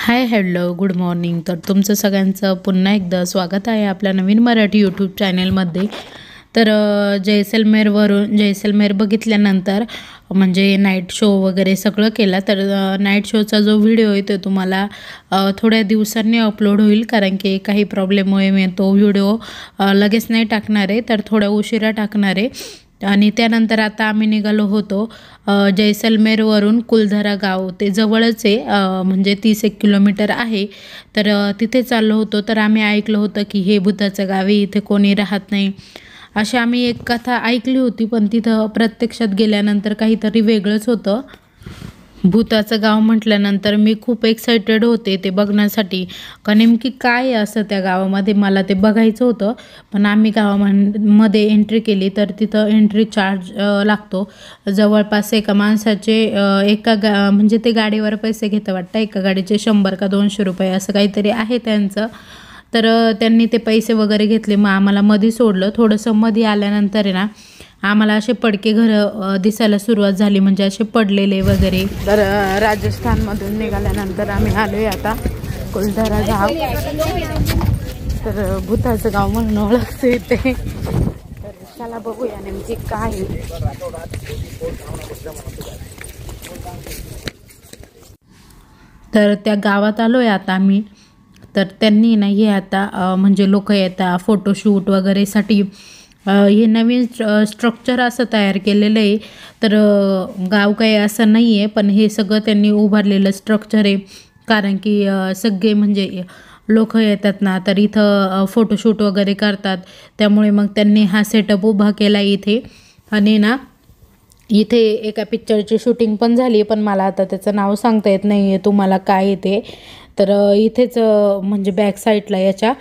Hi hello good morning. तर तुमचं सगळ्यांचं पुन्हा एकदा स्वागत आहे आपल्या नवीन मराठी यूट्यूब चॅनलमध्ये। तर जैसलमेर बघितल्यानंतर म्हणजे नाईट शो वगैरे सगळं केलं। तर नाईट शोचा जो व्हिडिओ आहे तो तुम्हाला थोड्या दिवसांनी अपलोड होईल, कारण की काही प्रॉब्लेममुळे मी तो व्हिडिओ लगेच नाही टाकणार आहे, तर थोडा उशिरा टाकणार आहे। आणि त्यानंतर आता आम्ही निघालो होतो जैसलमेरवरून कुलधरा गाव, ते जवळच आहे, म्हणजे 30 किलोमीटर आहे। तर तिथे चाललो होतो। तर आम्ही ऐकलं होतं की हे भूताचं गाव आहे, इथे कोणी राहत नाही, अशी आम्ही एक कथा ऐकली होती। पण तिथं प्रत्यक्षात गेल्यानंतर काहीतरी वेगळंच होतं। भूताचं गाव म्हटल्यानंतर मी खूप एक्साइटेड होते ते बघण्यासाठी, का नेमकी काय असं त्या गावामध्ये मला ते बघायचं होतं। पण आम्ही गावामध्ये एंट्री केली तर तिथं एंट्री चार्ज लागतो जवळपास एका माणसाचे म्हणजे ते गाडीवर पैसे घेतं वाटतं, एका गाडीचे 100 का 200 रुपये असं काहीतरी आहे त्यांचं। तर त्यांनी ते पैसे वगैरे घेतले, मग आम्हाला मध्ये सोडलं। थोडंसं मध्ये आल्यानंतर आहे ना आम्हाला असे पडके घरं दिसायला सुरुवात झाली, म्हणजे असे पडलेले वगैरे। तर राजस्थानमधून निघाल्यानंतर आम्ही आलोय आता कुलधरा गाव। तर भूताचं गाव म्हणून ओळखते ते। तर चला बघूया नेमकी काय। तर त्या गावात आलोय आता आम्ही। तर त्यांनी ना हे आता म्हणजे लोक येतात फोटोशूट वगैरेसाठी, हे नवीन स्ट्रक्चर असं तयार केलेलं आहे। तर गाव काही असं नाही आहे, पण हे सगळं त्यांनी उभारलेलं स्ट्रक्चर आहे, कारण की सगळे म्हणजे लोक येतात ना, तर इथं फोटोशूट वगैरे करतात, त्यामुळे मग त्यांनी हा सेटअप उभा केला इथे। आणि ना इथे एका पिक्चरची शूटिंग पण झाली, पण मला आता त्याचं नाव सांगता येत नाही आहे तुम्हाला काय येते। तर इथेच म्हणजे बॅक साईडला याच्या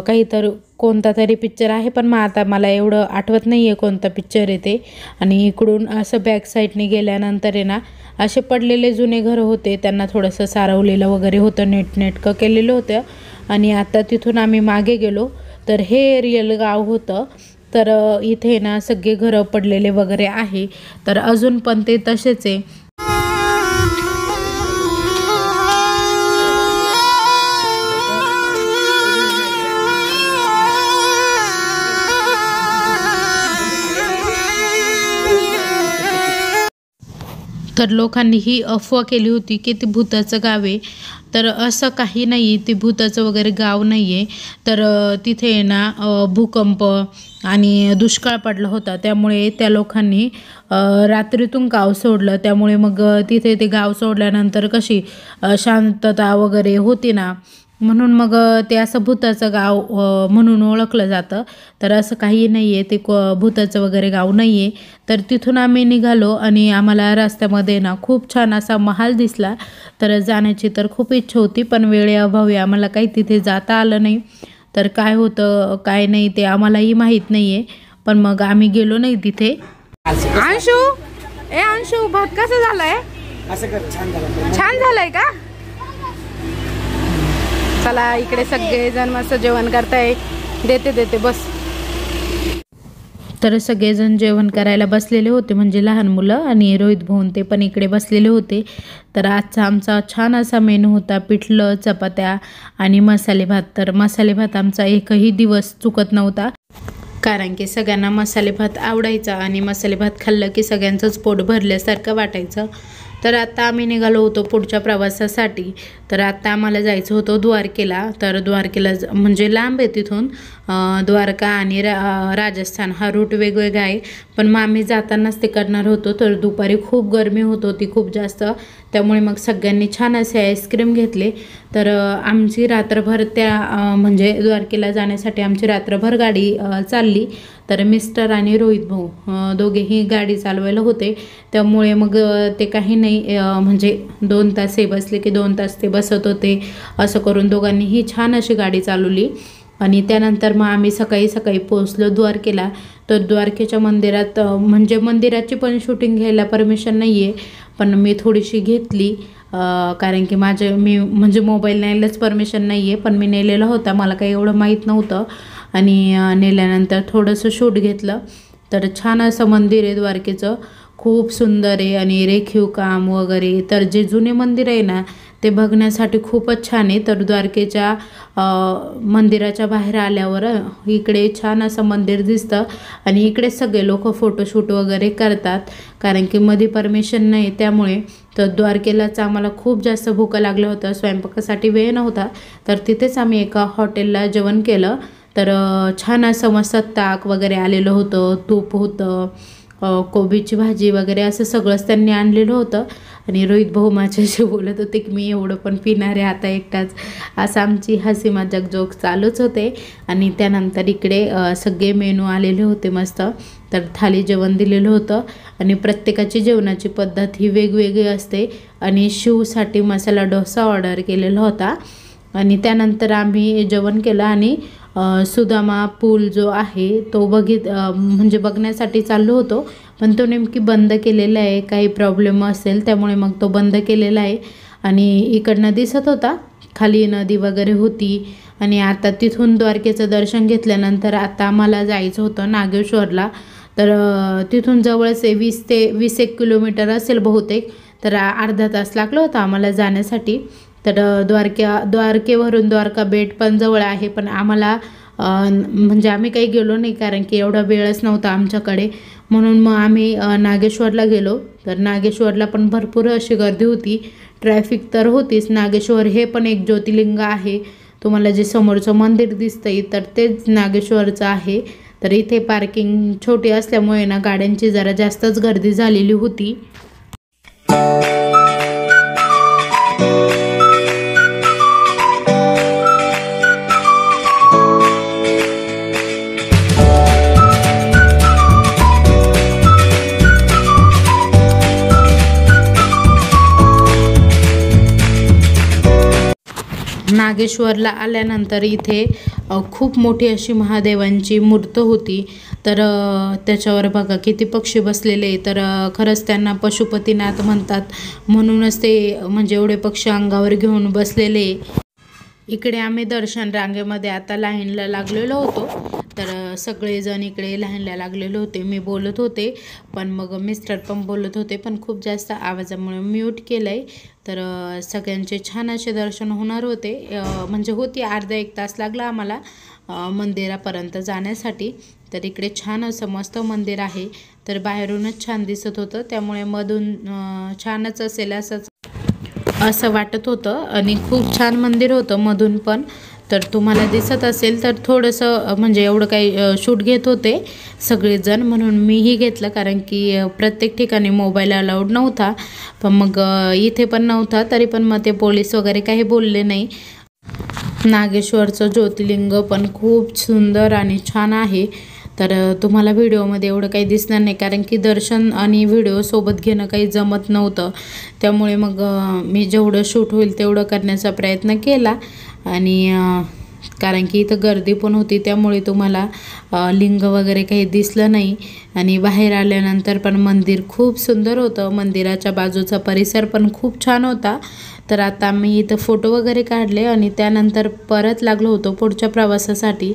काहीतरी कोणता तरी पिक्चर आहे, पण मग आता मला एवढं आठवत नाही आहे कोणता पिक्चर आहे ते। आणि इकडून असं बॅक साईडने गेल्यानंतर आहे ना असे पडलेले जुने घर होते, त्यांना थोडंसं सारवलेलं वगैरे होतं, नेटकं केलेलं होतं। आणि आता तिथून आम्ही मागे गेलो तर हे रिअल गाव होतं। तर इथे ना सगळे घरं पडलेले वगैरे आहे, तर अजून पण ते तसेच आहे। तर लोकांनी ही अफवा केली होती की ते भूताचं गाव आहे, तर असं काही नाही, ते भूताचं वगैरे गाव नाही आहे। तर तिथे ना भूकंप आणि दुष्काळ पडला होता, त्यामुळे त्या लोकांनी रात्रीतून गाव सोडलं। त्यामुळे मग तिथे ते गाव सोडल्यानंतर कशी शांतता वगैरे होती ना, म्हणून मग ते असं भूताचं गाव म्हणून ओळखलं जातं। तर असं काही नाही आहे, ते भूताचं वगैरे गाव नाही आहे। तर तिथून आम्ही निघालो आणि आम्हाला रस्त्यामध्ये ना खूप छान असा महाल दिसला। तर जाण्याची तर खूप इच्छा होती, पण वेळेअभावी आम्हाला काही तिथे जाता आलं नाही। तर काय होतं काय नाही ते आम्हालाही माहीत नाही आहे, पण मग आम्ही गेलो नाही तिथे। अंशू भात कसं झालाय? छान झालाय का? चला इकडे सगळेजण मस्त जेवण करताय, देते बस। तर सगळेजण जेवण करायला बसलेले होते, म्हणजे लहान मुलं आणि रोहित भाऊ ते पण इकडे बसलेले होते। तर आजचा आमचा छान असा मेनू होता, पिठलं, चपात्या आणि मसाले भात। तर मसाले भात आमचा एकही दिवस चुकत नव्हता, कारण की सगळ्यांना मसाले भात आवडायचा आणि मसाले भात खाल्लं की सगळ्यांचंच पोट भरल्यासारखं वाटायचं। तर आता आम्ही निघालो होतो पुढच्या प्रवासासाठी। तर आता आम्हाला जायचं होतं द्वारकेला। तर द्वारकेला म्हणजे लांब आहे तिथून, द्वारका आणि राजस्थान हा रूट वेगवेगळा आहे, पण मग आम्ही जातानाच ते करणार होतो। तर दुपारी खूप गरमी होत होती, खूप जास्त, त्यामुळे मग सगळ्यांनी छान असे आईस्क्रीम घेतले। तर आमची रात्रभर त्या म्हणजे द्वारकेला जाण्यासाठी आमची रात्रभर गाडी चालली। तर मिस्टर आणि रोहित भाऊ दोघेही गाडी चालवायला होते, त्यामुळे मग ते काही नाही म्हणजे 2 तास हे बसले की 2 तास ते बसत होते, असं करून दोघांनीही छान अशी गाडी चालवली। आणि त्यानंतर मग आम्ही सकाळी पोहोचलो द्वारकेला। तर द्वारकेच्या मंदिरात म्हणजे मंदिराची पण शूटिंग घ्यायला परमिशन नाही आहे, पण मी थोडीशी घेतली, कारण की मी म्हणजे मोबाईल न्यायलाच परमिशन नाही आहे, पण मी नेलेला होता, मला काही एवढं माहीत नव्हतं। आणि नेल्यानंतर थोडंसं शूट घेतलं। तर छान असं मंदिर आहे द्वारकेचं, खूप सुंदर आहे आणि रेखीव काम वगैरे. तर जे जुने मंदिर आहे ना ते बघण्यासाठी खूपच छान आहे. तर द्वारकेच्या मंदिराच्या बाहेर आल्यावर इकडे छान असं मंदिर दिसतं आणि इकडे सगळे लोक फोटोशूट वगैरे करतात, कारण की मध्ये परमिशन नाही त्यामुळे. तर द्वारकेलाच आम्हाला खूप जास्त भूक लागलं होतं, स्वयंपाकासाठी वेळ नव्हता. तर तिथेच आम्ही एका हॉटेलला जेवण केलं. तर छान असं मस्त ताक वगैरे आलेलं होतं, तूप होतं, कोबीची भाजी वगैरे असं सगळंच त्यांनी आणलेलं होतं. आणि रोहित भाऊ माझ्याशी बोलत होते की मी एवढं पण पिणार आहे आता एकटाच, असं आमची हसी मजाक जोक चालूच होते. आणि त्यानंतर इकडे सगळे मेनू आलेले होते मस्त. तर थाली जेवण दिलेलं होतं आणि प्रत्येकाची जेवणाची पद्धत ही वेगवेगळी असते. आणि शिवसाठी मसाला डोसा ऑर्डर केलेला होता. आणि त्यानंतर आम्ही जेवण केलं आणि सुदामा पूल जो आहे तो म्हणजे बघण्यासाठी चाललो होतो, पण तो नेमकी बंद केलेला आहे. काही प्रॉब्लेम असेल त्यामुळे मग तो बंद केलेला आहे. आणि इकडनं दिसत होता खाली नदी वगैरे होती. आणि आता तिथून द्वारकेचं दर्शन घेतल्यानंतर आता आम्हाला जायचं होतं नागेश्वरला. तर तिथून जवळच 20 किलोमीटर असेल बहुतेक. तर अर्धा तास लागला होता आम्हाला जाण्यासाठी. तर द्वारकेवरून द्वारका बेट पण जवळ आहे, पण आम्हाला म्हणजे आम्ही काही गेलो नाही कारण की एवढा वेळच नव्हता आमच्याकडे. म्हणून मग आम्ही नागेश्वरला गेलो. तर नागेश्वरला पण भरपूर अशी गर्दी होती, ट्रॅफिक तर होतीच. नागेश्वर हे पण एक ज्योतिर्लिंग आहे. तुम्हाला जे समोरचं मंदिर दिसतंय तर तेच नागेश्वरचं आहे. तर इथे पार्किंग छोटी असल्यामुळे ना गाड्यांची जरा जास्तच गर्दी झालेली होती. नागेश्वरला आल्यानंतर इथे खूप मोठी अशी महादेवांची मूर्त होती. तर त्याच्यावर बघा किती पक्षी बसलेले. तर खरंच त्यांना पशुपतीनाथ म्हणतात, म्हणूनच ते म्हणजे एवढे पक्षी अंगावर घेऊन बसलेले. इकडे आम्ही दर्शन रांगेमध्ये आता लाईनला लागलेलो होतो. तर सगळेजण इकडे लाईनला लागलेले होते. मी बोलत होते पण मग मिस्टर पण बोलत होते, पण खूप जास्त आवाजामुळे म्यूट केलं आहे. तर सगळ्यांचे छान असे दर्शन होणार होते. म्हणजे होती अर्धा एक तास लागला आम्हाला मंदिरापर्यंत जाण्यासाठी. तर इकडे छान असं मस्त मंदिर आहे. तर बाहेरूनच छान दिसत होतं, त्यामुळे मधून छानच असेल असं वाटत होतं. आणि खूप छान मंदिर होतं मधून पण. तर तुम्हाला दिसत असेल तर थोडंसं म्हणजे एवढं काही शूट घेत होते सगळेजण, म्हणून मीही घेतलं, कारण की प्रत्येक ठिकाणी मोबाईल अलाउड नव्हता. पण मग इथे पण नव्हता, तरी पण मग ते पोलीस वगैरे काही बोलले नाही. नागेश्वरचं ज्योतिर्लिंग पण खूप सुंदर आणि छान आहे. तर तुम्हाला व्हिडिओमध्ये एवढं काही दिसणार नाही, कारण की दर्शन आणि व्हिडिओ सोबत घेणं काही जमत नव्हतं. त्यामुळे मग मी जेवढं शूट होईल तेवढं करण्याचा प्रयत्न केला. आणि कारण की इथं गर्दी पण होती, त्यामुळे तुम्हाला लिंग वगैरे काही दिसलं नाही. आणि बाहेर आल्यानंतर पण मंदिर खूप सुंदर होतं. मंदिराच्या बाजूचा परिसर पण खूप छान होता. तर आता मी इथं फोटो वगैरे काढले आणि त्यानंतर परत लागलो होतो पुढच्या प्रवासासाठी.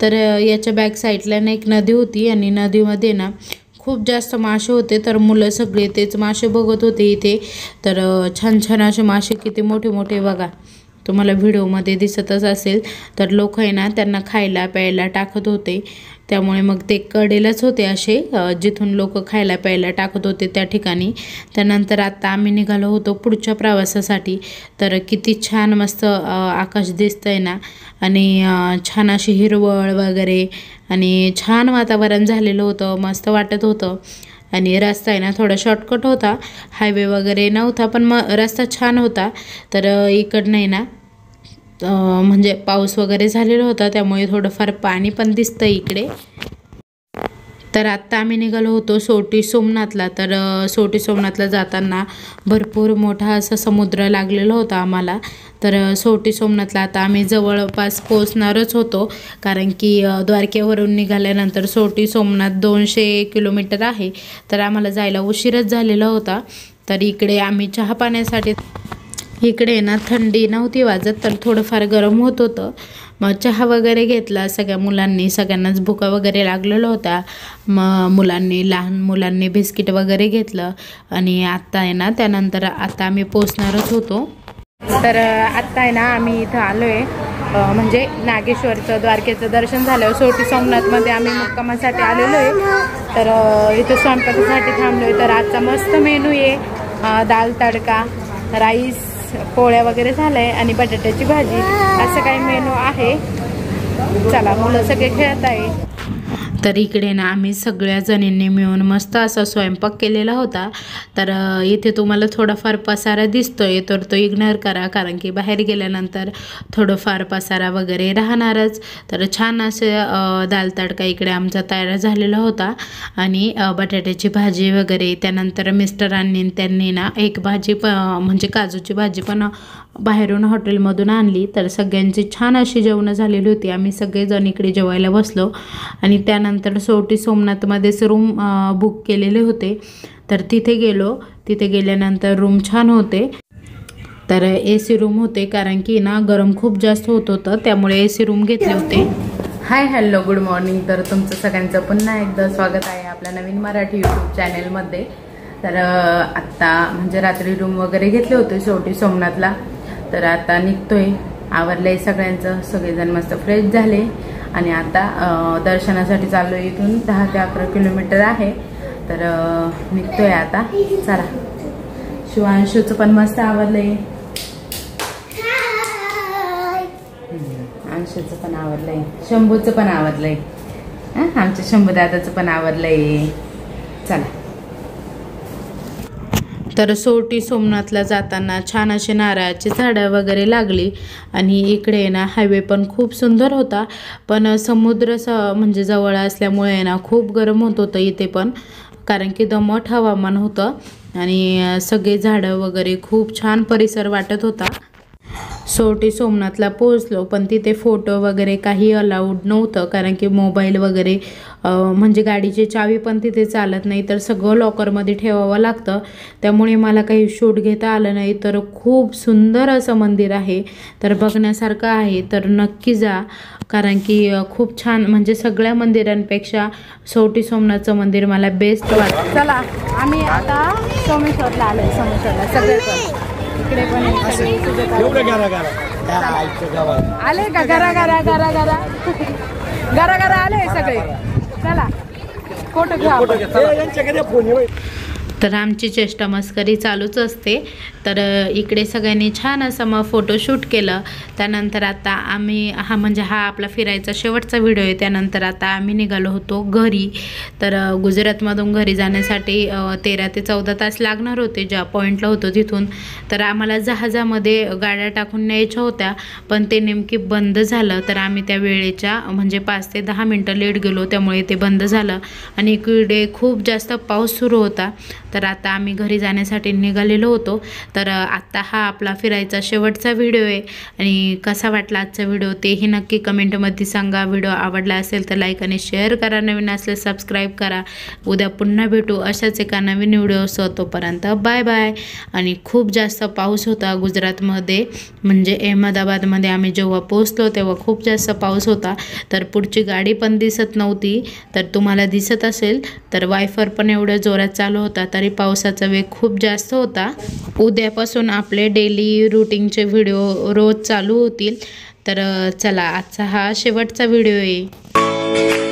तर याच्या बॅक साईडला ना एक नदी होती आणि नदीमध्ये ना खूप जास्त मासे होते. तर मुलं सगळे तेच मासे बघत होते इथे. तर छान छान असे मासे किती मोठे मोठे बघा, तुम्हाला व्हिडिओमध्ये दिसतच असेल. तर लोक आहे ना त्यांना खायला प्यायला टाकत होते, त्यामुळे मग ते कडेलाच होते असे जिथून लोक खायला प्यायला टाकत होते त्या ठिकाणी. त्यानंतर आता आम्ही निघालो होतो पुढच्या प्रवासासाठी. तर किती छान मस्त आकाश दिसतंय ना, आणि छान अशी हिरवळ वगैरे आणि छान वातावरण झालेलं होतं, मस्त वाटत होतं. आणि रस्ता आहे ना थोडा शॉर्टकट होता, हायवे वगैरे नव्हता, पण मग रस्ता छान होता. तर इकडनं आहे ना म्हणजे पाऊस वगैरे झालेला होता, त्यामुळे थोडंफार पाणी पण दिसतं इकडे. तर आत्ता आम्ही निघालो होतो सोटी सोमनाथला. तर सोटी सोमनाथला जाताना भरपूर मोठा असा समुद्र लागलेला होता आम्हाला. तर सोटी सोमनाथला आता आम्ही जवळपास पोचणारच होतो, कारण की द्वारकेवरून निघाल्यानंतर सोटी सोमनाथ 200 किलोमीटर आहे. तर आम्हाला जायला उशीरच झालेला होता. तर इकडे आम्ही चहा पाण्यासाठी, इकडे ना थंडी नव्हती वाजत, तर थोडंफार गरम होत होतं. मग चहा वगैरे घेतला सगळ्या मुलांनी, सगळ्यांनाच भुका वगैरे लागलेला होता। मग मुलांनी, लहान मुलांनी बिस्किट वगैरे घेतलं आणि आत्ता आहे ना, त्यानंतर आता आम्ही पोचणारच होतो। तर आत्ता आहे ना आम्ही इथं आलो आहे, म्हणजे नागेश्वरचं, द्वारकेचं दर्शन झालं। सोटी सोमनाथमध्ये आम्ही मुक्कामासाठी आलेलो आहे। तर इथं स्वयंपाकासाठी थांबलो आहे। तर आजचा मस्त मेनू आहे, दाल तडका, राईस, पोळ्या वगैरे झालं आहे आणि बटाट्याची भाजी, असं काही मेनू आहे। चला, मुलं सगळे खेळत आहे। तर इकडे ना आम्ही सगळ्या जणींनी मिळून मस्त असा स्वयंपाक केलेला होता। तर इथे तुम्हाला थोडाफार पसारा दिसतोय, तर तो इग्नोर करा, कारण की बाहेर गेल्यानंतर थोडंफार पसारा वगैरे राहणारच। तर छान असे दाल तडका इकडे आमचा तयार झालेला होता आणि बटाट्याची भाजी वगैरे। त्यानंतर मिस्टरांनी त्यांनी ना एक भाजी म्हणजे काजूची भाजी पण बाहेरून हॉटेलमधून आणली। तर सगळ्यांची छान अशी जेवणं झालेली होती। आम्ही सगळेजण इकडे जेवायला बसलो आणि त्यानंतर सोटी सोमनाथमध्येच रूम बुक केलेले होते। तर तिथे गेलो, तिथे गेल्यानंतर रूम छान होते। तर AC रूम होते, कारण की ना गरम खूप जास्त होत होतं, त्यामुळे AC रूम घेतले होते। Hi hello good morning. तर तुमचं सगळ्यांचं पुन्हा एकदा स्वागत आहे आपल्या नवीन मराठी यूट्यूब चॅनेलमध्ये। तर आत्ता म्हणजे रात्री रूम वगैरे घेतले होते सोटी सोमनाथला। तर आता निघतोय, आवरलंय सगळ्यांचं, सगळेजण मस्त फ्रेश झाले आणि आता दर्शनासाठी चाललोय। इथून 10 ते 11 किलोमीटर आहे। तर निघतोय आता, चला। शिवांशूचं पण मस्त आवरलंय, अंशूचं पण आवरलंय, शंभूचं पण आवरलंय, आमच्या शंभू दादाचं पण आवरलंय। चला। तर सोटी सोमनाथला जाताना छान असे नारळाची झाडं वगैरे लागली आणि इकडे ना हायवे पण खूप सुंदर होता, पण समुद्र म्हणजे जवळ असल्यामुळे ना खूप गरम होत होतं इथे पण, कारण की दमट हवामान होतं आणि सगळे झाडं वगैरे, खूप छान परिसर वाटत होता। सोटी सोमनाथला पोहोचलो, पण तिथे फोटो वगैरे काही अलाउड नव्हतं, कारण की मोबाईल वगैरे म्हणजे गाडीची चावी पण तिथे चालत नाही, तर सगळं लॉकरमध्ये ठेवावं लागतं, त्यामुळे मला काही शूट घेता आलं नाही। तर खूप सुंदर असं मंदिर आहे, तर बघण्यासारखं आहे, तर नक्की जा, कारण की खूप छान, म्हणजे सगळ्या मंदिरांपेक्षा सोटी सोमनाथचं मंदिर मला बेस्ट वाटतं। चला, आम्ही आता सोमेश्वरला आलो आहे, सोमेश्वरला सगळे इकडे पण आले का, गरा गरा गरा गरा गरा गरा आले सगळे। चला, फोटो घ्या। तर आमची चेष्टा मस्करी चालूच असते। तर इकडे सगळ्यांनी छान असं मग फोटोशूट केलं। त्यानंतर आता आम्ही म्हणजे हा आपला फिरायचा शेवटचा व्हिडिओ आहे। त्यानंतर आता आम्ही निघालो होतो घरी। तर गुजरातमधून घरी जाण्यासाठी 13 ते 14 तास लागणार होते, ज्या पॉईंटला होतो तिथून। तर आम्हाला जहाजामध्ये गाड्या टाकून न्यायच्या होत्या, पण ते नेमकी बंद झालं। तर आम्ही त्या वेळेच्या म्हणजे 5 ते 10 मिनटं लेट गेलो, त्यामुळे ते बंद झालं आणि इकडे खूप जास्त पाऊस सुरू होता। तर आता आम्ही घरी जाण्यासाठी निघालेलो होतो। तर आत्ता हा आपला फिरायचा शेवटचा व्हिडिओ आहे आणि कसा वाटला आजचा व्हिडिओ तेही नक्की कमेंटमध्ये सांगा। व्हिडिओ आवडला असेल तर लाईक आणि शेअर करा, नवीन असले सबस्क्राईब करा। उद्या पुन्हा भेटू अशाच एका नवीन व्हिडिओसह, तोपर्यंत बाय बाय। आणि खूप जास्त पाऊस होता गुजरातमध्ये, म्हणजे अहमदाबादमध्ये आम्ही जेव्हा पोहोचलो तेव्हा खूप जास्त पाऊस होता। तर पुढची गाडी पण दिसत नव्हती, तर तुम्हाला दिसत असेल तर वायफर पण एवढ्या जोरात चालू होता, तरी पावसाचा वेग खूप जास्त होता। उद्यापासून आपले डेली रूटीनचे व्हिडिओ रोज चालू होतील। तर चला, आजचा हा शेवटचा व्हिडिओ आहे।